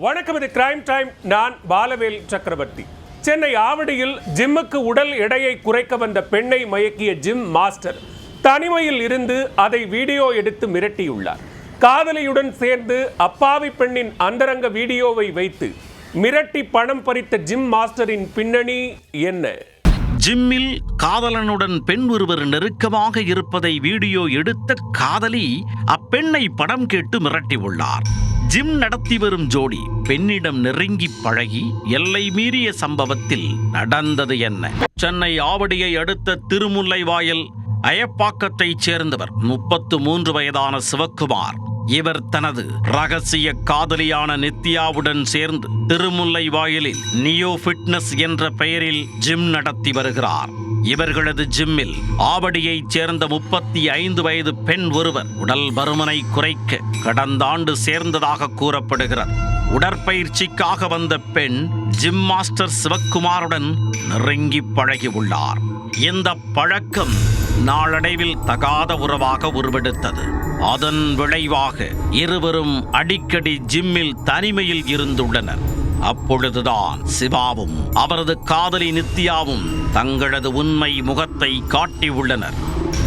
வணக்கம், இது crime time. நான் பாலவேல் சக்கரவர்த்தி. சென்னை ஆவடியில் ஜிம்முக்கு உடல் எடையை குறைக்க வந்த பெண்ணை மயக்கிய ஜிம் மாஸ்டர் தனிமையில் இருந்து அதை வீடியோ எடுத்து மிரட்டியுள்ளார். காதலியுடன் சேர்ந்து அப்பாவி பெண்ணின் அந்தரங்க வீடியோவை வைத்து மிரட்டி பணம் பறித்த ஜிம் மாஸ்டரின் பின்னணி என்ன? ஜிம்மில் காதலனுடன் பெண் ஒருவர் நெருக்கமாக இருப்பதை வீடியோ எடுத்த காதலி அப்பெண்ணை பணம் கேட்டு மிரட்டியுள்ளார். ஜிம் நடத்தி வரும் ஜோடி பெண்ணிடம் நெருங்கி பழகி எல்லை மீறிய சம்பவத்தில் நடந்தது என்ன? சென்னை ஆவடியை அடுத்த திருமுல்லைவாயல் அயப்பாக்கத்தைச் சேர்ந்தவர் 33 வயதான சிவக்குமார். இவர் தனது ரகசிய காதலியான நித்யாவுடன் சேர்ந்து திருமுல்லைவாயலில் நியோ ஃபிட்னஸ் என்ற பெயரில் ஜிம் நடத்தி வருகிறார். இவர்களது ஜிம்மில் ஆவடியைச் சேர்ந்த 35 வயது பெண் ஒருவர் உடல் பருமனை குறைக்க கடந்த ஆண்டு சேர்ந்ததாக கூறப்படுகிறது. உடற்பயிற்சிக்காக வந்த பெண் ஜிம் மாஸ்டர் சிவக்குமாருடன் நெருங்கி பழகியுள்ளார். இந்த பழக்கம் நாளடைவில் தகாத உறவாக உருவெடுத்தது. அதன் விளைவாக இருவரும் அடிக்கடி ஜிம்மில் தனிமையில் இருந்துள்ளனர். அப்பொழுதுதான் சிவாவும் அவரது காதலி நித்யாவும் தங்களது உண்மை முகத்தை காட்டியுள்ளனர்.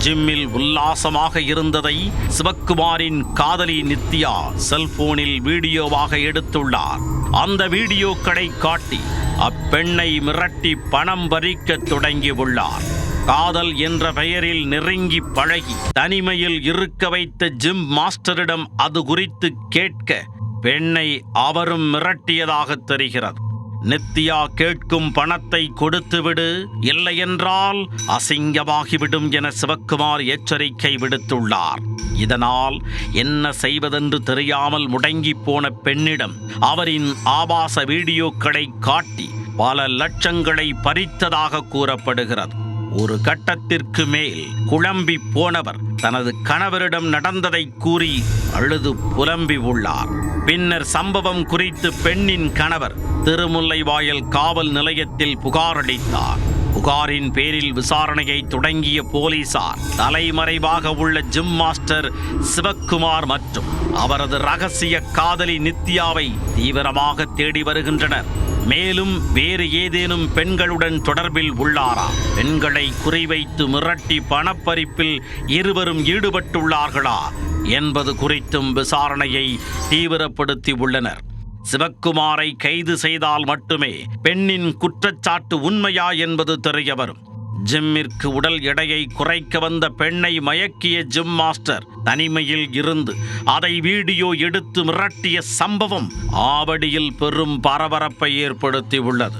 ஜிம்மில் உல்லாசமாக இருந்ததை சிவக்குமாரின் காதலி நித்யா செல்போனில் வீடியோவாக எடுத்துள்ளார். அந்த வீடியோக்களை காட்டி அப்பெண்ணை மிரட்டி பணம் பறிக்க தொடங்கியுள்ளார். காதல் என்ற பெயரில் நெருங்கி பழகி தனிமையில் இருக்க வைத்த ஜிம் மாஸ்டரிடம் அது குறித்து கேட்க பெண்ணை அவரும் மிரட்டியதாக தெரிகிறது. நித்யா கேட்கும் பணத்தை கொடுத்துவிடு, இல்லையென்றால் அசிங்கமாகிவிடும் என சிவக்குமார் எச்சரிக்கை விடுத்துள்ளார். இதனால் என்ன செய்வதென்று தெரியாமல் முடங்கி போன பெண்ணிடம் அவரின் ஆபாச வீடியோக்களை காட்டி பல லட்சங்களை பறித்ததாக கூறப்படுகிறது. ஒரு கட்டத்திற்கு மேல் குழம்பி போனவர் தனது கணவரிடம் நடந்ததை கூறி அழுது புலம்பி உள்ளார். பின்னர் சம்பவம் குறித்து பெண்ணின் கணவர் திருமுல்லைவாயல் காவல் நிலையத்தில் புகார் அளித்தார். புகாரின் பேரில் விசாரணையை தொடங்கிய போலீசார் தலைமறைவாக உள்ள ஜிம் மாஸ்டர் சிவக்குமார் மற்றும் அவரது ரகசிய காதலி நித்யாவை தீவிரமாக தேடி வருகின்றனர். மேலும் வேறு ஏதேனும் பெண்களுடன் தொடர்பில் உள்ளாரா, பெண்களை குறிவைத்து மிரட்டி பணப்பறிப்பில் இருவரும் ஈடுபட்டுள்ளார்களா என்பது குறித்தும் விசாரணையை தீவிரப்படுத்தி உள்ளனர். சிவக்குமாரை கைது செய்தால் மட்டுமே பெண்ணின் குற்றச்சாட்டு உண்மையா என்பது தெரியவரும். ஜிம்மிற்கு உடல் எடையை குறைக்க வந்த பெண்ணை மயக்கிய ஜிம் மாஸ்டர் தனிமையில் இருந்து அதை வீடியோ எடுத்து மிரட்டிய சம்பவம் ஆவடியில் பெரும் பரபரப்பை ஏற்படுத்தியுள்ளது.